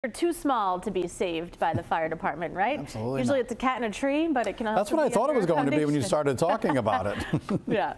They're too small to be saved by the fire department, right? Absolutely. Usually not. It's a cat in a tree, but it can also That's what I thought it was going to be when you started talking about it. Yeah.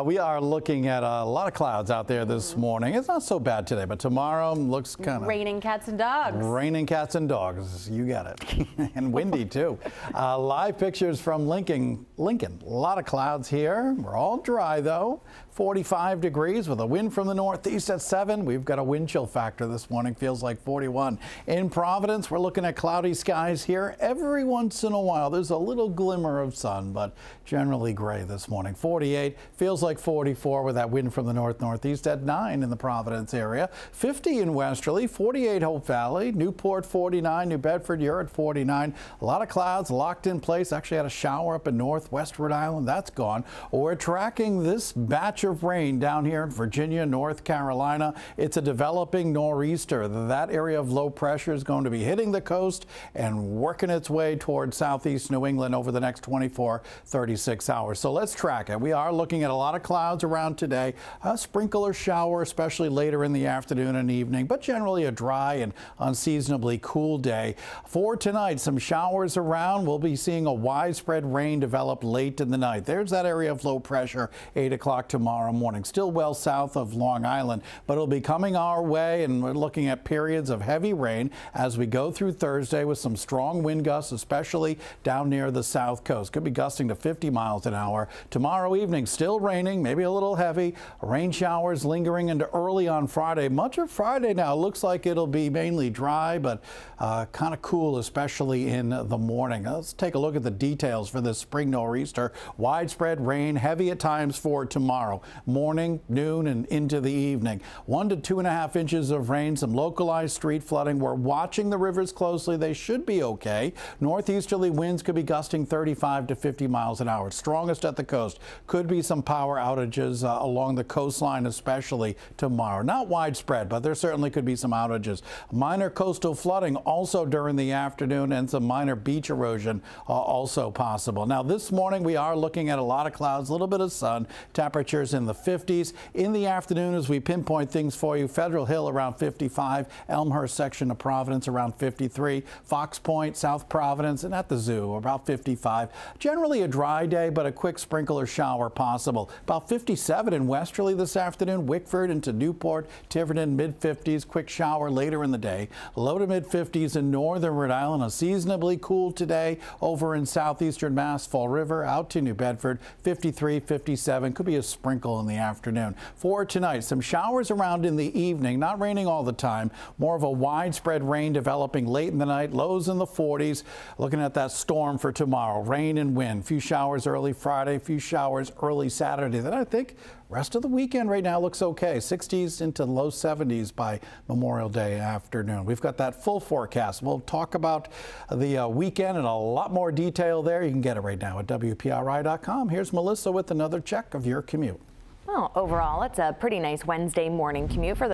We are looking at a lot of clouds out there this morning. It's not so bad today, but tomorrow looks kind of... Raining cats and dogs. Raining cats and dogs. You got it. And windy, too. Live pictures from Lincoln. A lot of clouds here. We're all dry, though. 45 degrees with a wind from the northeast at 7. We've got a wind chill factor this morning. Feels like 41. In Providence, we're looking at cloudy skies here. Every once in a while, there's a little glimmer of sun, but generally gray this morning. 48. Feels like 44 with that wind from the northeast at 9 in the Providence area. 50 in Westerly, 48 Hope Valley, Newport 49, New Bedford, you're at 49. A lot of clouds locked in place. Actually had a shower up in northwest Rhode Island. That's gone. We're tracking this batch of rain down here in Virginia, North Carolina. It's a developing nor'easter. That area of low pressure is going to be hitting the coast and working its way towards southeast New England over the next 36 hours. So let's track it. We are looking at a lot of clouds around today. A sprinkle or shower, especially later in the afternoon and evening, but generally a dry and unseasonably cool day. For tonight, some showers around. We'll be seeing a widespread rain develop late in the night. There's that area of low pressure, 8 o'clock tomorrow morning. Still well south of Long Island, but it'll be coming our way, and we're looking at periods of heavy rain as we go through Thursday with some strong wind gusts, especially down near the south coast. Could be gusting to 50 miles an hour. Tomorrow evening, still raining, maybe a little heavy. Rain showers lingering into early on Friday. Much of Friday now looks like it'll be mainly dry, but kind of cool, especially in the morning. Let's take a look at the details for this spring nor'easter. Widespread rain, heavy at times for tomorrow morning, noon, and into the evening. 1 to 2.5 inches of rain, some localized street flooding. We're watching the rivers closely. They should be okay. Northeasterly winds could be gusting 35 to 50 miles an hour. Strongest at the coast. Could be some power outages along the coastline, especially tomorrow. Not widespread, but there certainly could be some outages. Minor coastal flooding also during the afternoon, and some minor beach erosion also possible. Now this morning we are looking at a lot of clouds, a little bit of sun, temperatures in the 50s. In the afternoon, as we pinpoint things for you, Federal Hill around 55, Elmhurst section of Providence around 53, Fox Point, South Providence, and at the zoo about 55. Generally a dry day, but a quick sprinkle or shower possible. About 57 in Westerly this afternoon, Wickford into Newport, Tiverton, mid-50s, quick shower later in the day. Low to mid-50s in northern Rhode Island, a seasonably cool today over in southeastern Mass, Fall River, out to New Bedford, 53, 57, could be a sprinkle in the afternoon. For tonight, some showers around in the evening, not raining all the time, more of a widespread rain developing late in the night, lows in the 40s. Looking at that storm for tomorrow, rain and wind, few showers early Friday, few showers early Saturday. Then I think rest of the weekend right now looks okay. 60s into low 70s by Memorial Day afternoon. We've got that full forecast. We'll talk about the weekend in a lot more detail there. You can get it right now at WPRI.com. Here's Melissa with another check of your commute. Well, overall, it's a pretty nice Wednesday morning commute for the